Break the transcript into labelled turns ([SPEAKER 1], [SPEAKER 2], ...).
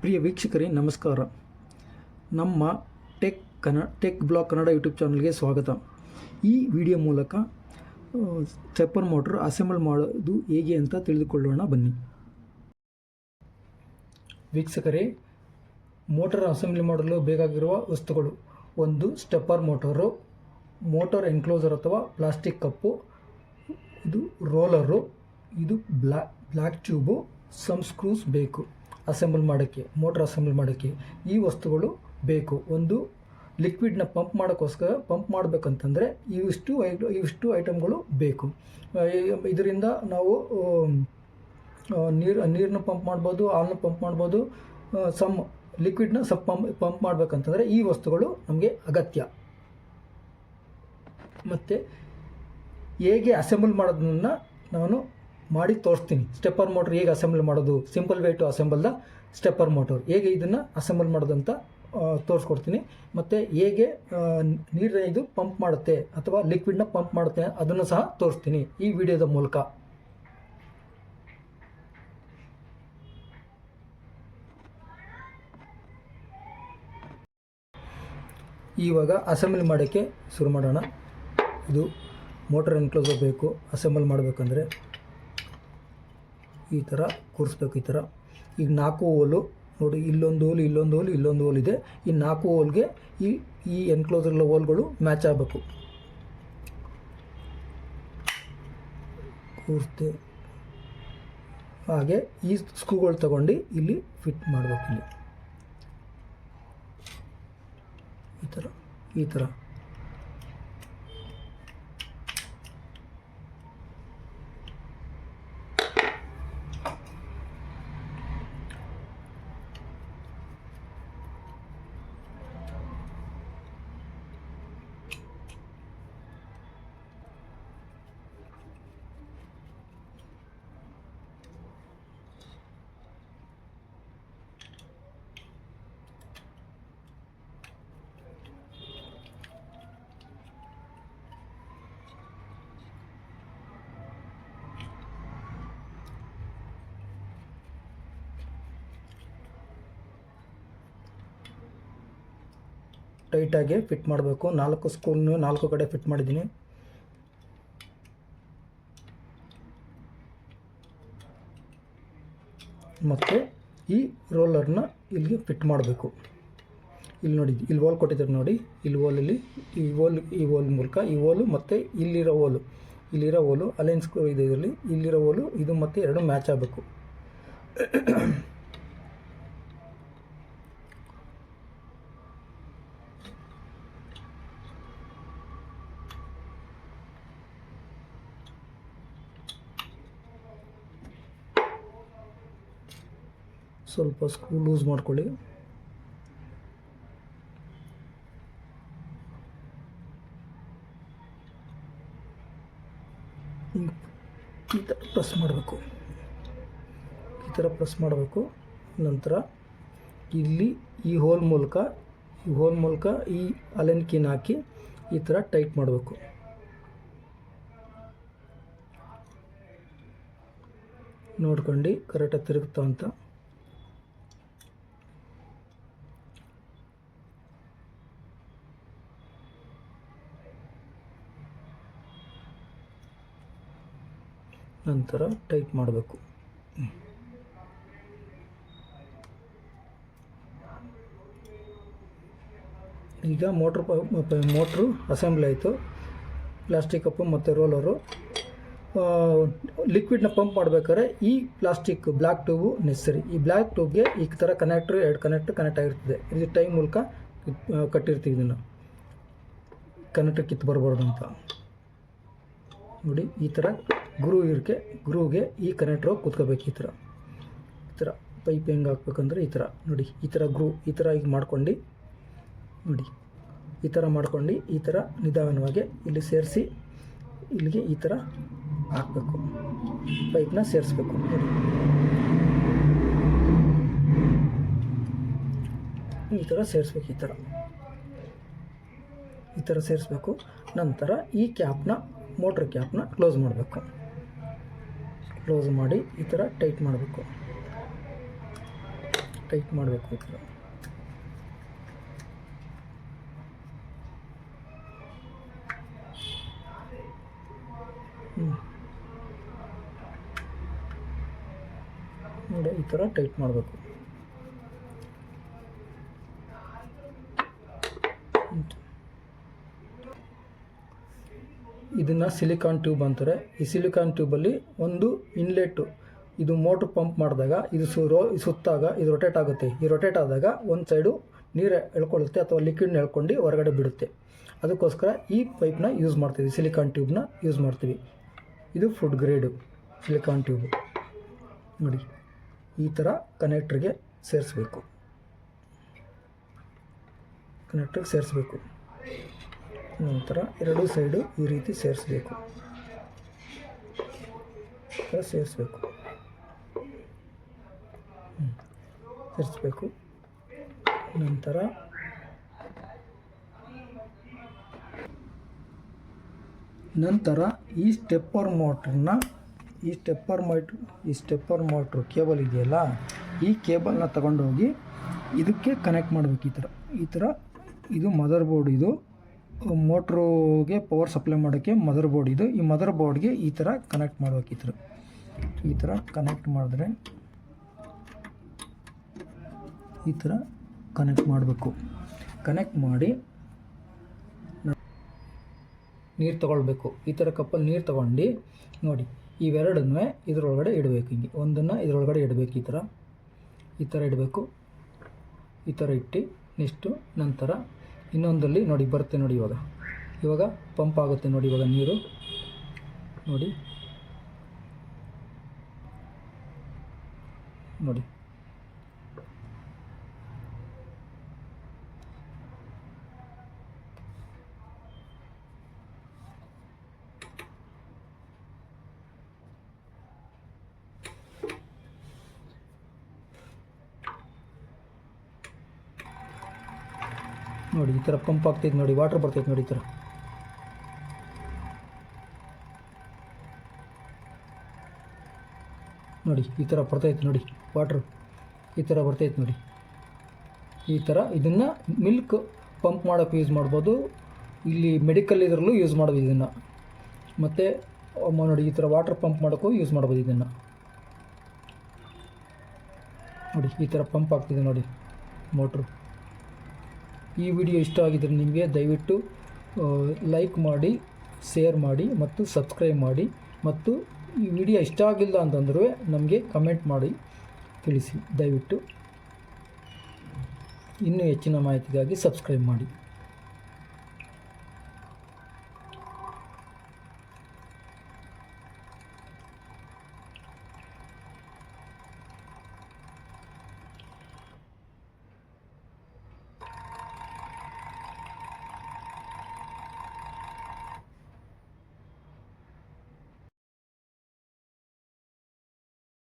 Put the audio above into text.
[SPEAKER 1] ಪ್ರಿಯ ವೀಕ್ಷಕರೇ ನಮಸ್ಕಾರ. ನಮ್ಮ ಟೆಕ್ ಬ್ಲಾಗ್ ಕನ್ನಡ ಯೂಟ್ಯೂಬ್ ಚಾನಲ್ಗೆ ಸ್ವಾಗತ. ಈ ವಿಡಿಯೋ ಮೂಲಕ ಸ್ಟೆಪ್ಪರ್ ಮೋಟರ್ ಅಸೆಂಬಲ್ ಮಾಡೋದು ಹೇಗೆ ಅಂತ ತಿಳಿದುಕೊಳ್ಳೋಣ ಬನ್ನಿ. ವೀಕ್ಷಕರೇ, ಮೋಟರ್ ಅಸೆಂಬ್ಲಿ ಮಾಡಲು ಬೇಕಾಗಿರುವ ವಸ್ತುಗಳು: ಒಂದು ಸ್ಟೆಪ್ಪರ್ ಮೋಟರು, ಮೋಟರ್ ಎನ್ಕ್ಲೋಸರ್ ಅಥವಾ ಪ್ಲಾಸ್ಟಿಕ್ ಕಪ್ಪು, ಇದು ರೋಲರು, ಇದು ಬ್ಲ್ಯಾಕ್ ಟ್ಯೂಬು, ಸಮ್ ಸ್ಕ್ರೂಸ್ ಬೇಕು ಅಸೆಂಬಲ್ ಮಾಡೋಕ್ಕೆ, ಮೋಟರ್ ಅಸೆಂಬಲ್ ಮಾಡೋಕ್ಕೆ. ಈ ವಸ್ತುಗಳು ಬೇಕು. ಲಿಕ್ವಿಡ್ನ ಪಂಪ್ ಮಾಡಬೇಕಂತಂದರೆ ಇವಿಷ್ಟು ಐಟಮ್ಗಳು ಬೇಕು. ಇದರಿಂದ ನಾವು ನೀರನ್ನ ಪಂಪ್ ಮಾಡ್ಬೋದು, ಹಾಲನ್ನ ಪಂಪ್ ಮಾಡ್ಬೋದು. ಲಿಕ್ವಿಡ್ನ ಪಂಪ್ ಮಾಡಬೇಕಂತಂದರೆ ಈ ವಸ್ತುಗಳು ನಮಗೆ ಅಗತ್ಯ. ಮತ್ತು ಹೇಗೆ ಅಸೆಂಬಲ್ ಮಾಡೋದನ್ನು ನಾನು ಮಾಡಿ ತೋರಿಸ್ತೀನಿ. ಸ್ಟೆಪ್ಪರ್ ಮೋಟರ್ ಹೇಗೆ ಅಸೆಂಬಲ್ ಮಾಡೋದು, simple way to assemble the stepper motor, ಹೇಗೆ ಇದನ್ನು ಅಸೆಂಬಲ್ ಮಾಡೋದು ಅಂತ ತೋರಿಸ್ಕೊಡ್ತೀನಿ. ಮತ್ತು ಹೇಗೆ ಇದು ಪಂಪ್ ಮಾಡುತ್ತೆ ಅಥವಾ ಲಿಕ್ವಿಡ್ನ ಪಂಪ್ ಮಾಡುತ್ತೆ ಅದನ್ನು ಸಹ ತೋರಿಸ್ತೀನಿ ಈ ವಿಡಿಯೋದ ಮೂಲಕ. ಇವಾಗ ಅಸೆಂಬಲ್ ಮಾಡೋಕ್ಕೆ ಶುರು ಮಾಡೋಣ. ಇದು ಮೋಟರ್ ಎನ್ಕ್ಲೋಸರ್ ಬೇಕು ಅಸೆಂಬಲ್ ಮಾಡಬೇಕಂದ್ರೆ. ಈ ಥರ ಕೂರಿಸ್ಬೇಕು. ಈ ಥರ ಈಗ 4 ಹೋಲು ನೋಡಿ, ಇಲ್ಲೊಂದು ಹೋಲು, ಇಲ್ಲೊಂದು ಹೋಲು, ಇಲ್ಲೊಂದು ಹೋಲ್ ಇದೆ. ಈ 4 ಹೋಲ್ಗೆ ಈ ಎನ್ಕ್ಲೋಸರ್ ಹೋಲ್ಗಳು ಮ್ಯಾಚ್ ಆಗಬೇಕು. ಕೂರಿಸ್ತೆ. ಹಾಗೆ ಈ ಸ್ಕ್ರೂಗಳು ತಗೊಂಡು ಇಲ್ಲಿ ಫಿಟ್ ಮಾಡಬೇಕು. ಇಲ್ಲಿ ಈ ಥರ ಟೈಟಾಗಿ ಫಿಟ್ ಮಾಡಬೇಕು. 4 ಸ್ಕ್ರೂನು 4 ಕಡೆ ಫಿಟ್ ಮಾಡಿದ್ದೀನಿ. ಮತ್ತು ಈ ರೋಲರ್ನ ಇಲ್ಲಿಗೆ ಫಿಟ್ ಮಾಡಬೇಕು. ಇಲ್ಲಿ ನೋಡಿ, ಇಲ್ಲಿ ಹೋಲ್ ಕೊಟ್ಟಿದ್ದಾರೆ ನೋಡಿ. ಇಲ್ಲಿ ಹೋಲಲ್ಲಿ ಈ ಹೋಲ್ ಮೂಲಕ ಈ ಹೋಲು ಮತ್ತು ಇಲ್ಲಿರೋ ಹೋಲು ಅಲೈನ್ ಸ್ಕ್ರೂ ಇದೆ. ಇದರಲ್ಲಿ ಇಲ್ಲಿರೋ ಹೋಲು ಇದು ಮತ್ತು ಎರಡು ಮ್ಯಾಚ್ ಆಗಬೇಕು. ಸ್ವಲ್ಪ ಸ್ಕ್ರೂ ಲೂಸ್ ಮಾಡ್ಕೊಳ್ಳಿ. ಈ ಥರ ಪ್ರೆಸ್ ಮಾಡಬೇಕು. ನಂತರ ಇಲ್ಲಿ ಈ ಹೋಲ್ ಮೂಲಕ ಈ ಅಲೈನ್ ಕೀನ ಹಾಕಿ ಈ ಥರ ಟೈಟ್ ಮಾಡಬೇಕು. ನೋಡ್ಕೊಂಡು ಕರೆಕ್ಟಾಗಿ ತಿರುಗುತ್ತಾ ಅಂತ. ನಂತರ ಟೈಟ್ ಮಾಡಬೇಕು. ಈಗ ಮೋಟ್ರು ಅಸೆಂಬ್ಲಿ ಆಯಿತು. ಪ್ಲಾಸ್ಟಿಕ್ ಕಪ್ಪು ಮತ್ತು ರೋಲರು. ಲಿಕ್ವಿಡ್ನ ಪಂಪ್ ಮಾಡಬೇಕಾದ್ರೆ ಈ ಪ್ಲಾಸ್ಟಿಕ್ ಬ್ಲ್ಯಾಕ್ ಟ್ಯೂಬು ನೆಸಸರಿ. ಈ ಬ್ಲ್ಯಾಕ್ ಟ್ಯೂಬ್ಗೆ ಈ ಥರ ಎರಡು ಕನೆಕ್ಟ್ ಆಗಿರ್ತದೆ. ಇದು ಟೈಮ್ ಮೂಲಕ ಕಟ್ಟಿರ್ತೀವಿ. ಇದನ್ನು ಕನೆಕ್ಟರ್ ಕಿತ್ತು ಬರಬಾರ್ದು ಅಂತ ನೋಡಿ. ಈ ಥರ ಗ್ರೂವ್ಗೆ ಈ ಕನೆಕ್ಟ್ರ್ ಕೂತ್ಕೋಬೇಕು. ಈ ಥರ ಪೈಪ್ ಹೆಂಗೆ ಹಾಕ್ಬೇಕಂದ್ರೆ ಈ ಥರ ನೋಡಿ. ಈ ಥರ ಈ ಥರ ಈಗ ಮಾಡ್ಕೊಂಡು ನೋಡಿ. ಈ ಥರ ಮಾಡ್ಕೊಂಡು ಈ ಥರ ನಿಧಾನವಾಗಿ ಇಲ್ಲಿ ಸೇರಿಸಿ ಇಲ್ಲಿಗೆ ಈ ಥರ ಹಾಕಬೇಕು. ಪೈಪ್ನ ಸೇರಿಸ್ಬೇಕು ನೋಡಿ. ಈ ಥರ ಸೇರಿಸ್ಬೇಕು. ಈ ಥರ ಸೇರಿಸ್ಬೇಕು. ನಂತರ ಈ ಮೋಟ್ರ್ ಕ್ಯಾಪ್ನ ಕ್ಲೋಸ್ ಮಾಡಬೇಕು. ಕ್ಲೋಸ್ ಮಾಡಿ ಈ ಥರ ಟೈಟ್ ಮಾಡಬೇಕು. ಟೈಟ್ ಮಾಡಬೇಕು ಈ ಥರ. ನೋಡಿ ಈ ಥರ ಟೈಟ್ ಮಾಡಬೇಕು. ಇದನ್ನು ಸಿಲಿಕಾನ್ ಟ್ಯೂಬ್ ಅಂತಾರೆ. ಈ ಸಿಲಿಕಾನ್ ಟ್ಯೂಬಲ್ಲಿ ಒಂದು ಇನ್ಲೆಟ್ಟು, ಇದು ಮೋಟ್ರ್ ಪಂಪ್ ಮಾಡಿದಾಗ ಇದು ಸುತ್ತಾಗ ಇದು ರೊಟೇಟ್ ಆಗುತ್ತೆ. ಈ ರೊಟೇಟ್ ಆದಾಗ ಒಂದು ಸೈಡು ನೀರು ಎಳ್ಕೊಳ್ಳುತ್ತೆ ಅಥವಾ ಲಿಕ್ವಿಡ್ನ ಎಳ್ಕೊಂಡು ಹೊರಗಡೆ ಬಿಡುತ್ತೆ. ಅದಕ್ಕೋಸ್ಕರ ಈ ಪೈಪ್ನ ಯೂಸ್ ಮಾಡ್ತೀವಿ, ಸಿಲಿಕಾನ್ ಟ್ಯೂಬ್ನ ಯೂಸ್ ಮಾಡ್ತೀವಿ. ಇದು ಫುಡ್ ಗ್ರೇಡು ಸಿಲಿಕಾನ್ ಟ್ಯೂಬು. ನೋಡಿ ಈ ಥರ ಕನೆಕ್ಟ್ರಿಗೆ ಸೇರಿಸ್ಬೇಕು. ನಂತರ ಎರಡೂ ಸೈಡು ಈ ರೀತಿ ಸೇರಿಸ್ಬೇಕು. ನಂತರ ಈ ಸ್ಟೆಪ್ಪರ್ ಮೋಟ್ರ್ ಕೇಬಲ್ ಇದೆಯಲ್ಲ, ಈ ಕೇಬಲ್ನ ತಗೊಂಡೋಗಿ ಇದಕ್ಕೆ ಕನೆಕ್ಟ್ ಮಾಡಬೇಕು. ಈ ಥರ ಇದು ಮದರ್ ಬೋರ್ಡ್. ಇದು ಮೋಟ್ರಿಗೆ ಪವರ್ ಸಪ್ಲೈ ಮಾಡೋಕ್ಕೆ ಮದರ್ ಬೋರ್ಡ್ ಇದು. ಈ ಮದರ್ ಬೋರ್ಡ್ಗೆ ಈ ಥರ ಕನೆಕ್ಟ್ ಮಾಡಬೇಕು. ಈ ಥರ ಕನೆಕ್ಟ್ ಮಾಡಿದ್ರೆ ಈ ಥರ ಕನೆಕ್ಟ್ ಮಾಡಬೇಕು. ಕನೆಕ್ಟ್ ಮಾಡಿ ನೀರು ತಗೊಳ್ಬೇಕು. ಈ ಥರ ಕಪ್ಪಲ್ಲಿ ನೀರು ತಗೊಂಡು ನೋಡಿ ಇವೆರಡನ್ನೂ ಇದರೊಳಗಡೆ ಇಡಬೇಕು. ಹಿಂಗೆ ಒಂದನ್ನು ಇದರೊಳಗಡೆ ಇಡಬೇಕು. ಈ ಥರ ಇಡಬೇಕು. ಈ ಥರ ಇಟ್ಟು ನೆಕ್ಸ್ಟು ನಂತರ ಇನ್ನೊಂದಲ್ಲಿ ನೋಡಿ ಬರುತ್ತೆ. ನೋಡಿ ಇವಾಗ ಪಂಪ್ ಆಗುತ್ತೆ. ನೋಡಿ ಇವಾಗ ನೀರು ನೋಡಿ ಈ ಥರ ಪಂಪ್ ಆಗ್ತೈತೆ. ನೋಡಿ ವಾಟರ್ ಬರ್ತೈತೆ. ನೋಡಿ ಈ ಥರ ಈ ಥರ ಬರ್ತೈತೆ. ನೋಡಿ ವಾಟ್ರ್ ಈ ಥರ ಬರ್ತೈತೆ. ನೋಡಿ ಈ ಥರ ಇದನ್ನು ಮಿಲ್ಕ್ ಪಂಪ್ ಮಾಡೋಕ್ಕೆ ಯೂಸ್ ಮಾಡ್ಬೋದು. ಇಲ್ಲಿ ಮೆಡಿಕಲ್ ಇದರಲ್ಲೂ ಯೂಸ್ ಮಾಡ್ಬೋದು ಇದನ್ನು. ಮತ್ತು ನೋಡಿ ಈ ಥರ ವಾಟರ್ ಪಂಪ್ ಮಾಡೋಕ್ಕೂ ಯೂಸ್ ಮಾಡ್ಬೋದು ಇದನ್ನು. ನೋಡಿ ಈ ಥರ ಪಂಪ್ ಆಗ್ತಿದೆ ನೋಡಿ ಮೋಟ್ರು. ಈ ವಿಡಿಯೋ ಇಷ್ಟ ಆಗಿದ್ದರೆ ನಿಮಗೆ ದಯವಿಟ್ಟು ಲೈಕ್ ಮಾಡಿ, ಶೇರ್ ಮಾಡಿ ಮತ್ತು ಸಬ್ಸ್ಕ್ರೈಬ್ ಮಾಡಿ. ಮತ್ತು ಈ ವಿಡಿಯೋ ಇಷ್ಟ ಆಗಿಲ್ಲ ಅಂತಂದರೂ ನಮಗೆ ಕಮೆಂಟ್ ಮಾಡಿ ತಿಳಿಸಿ. ದಯವಿಟ್ಟು ಇನ್ನೂ ಹೆಚ್ಚಿನ ಮಾಹಿತಿಗಾಗಿ ಸಬ್ಸ್ಕ್ರೈಬ್ ಮಾಡಿ.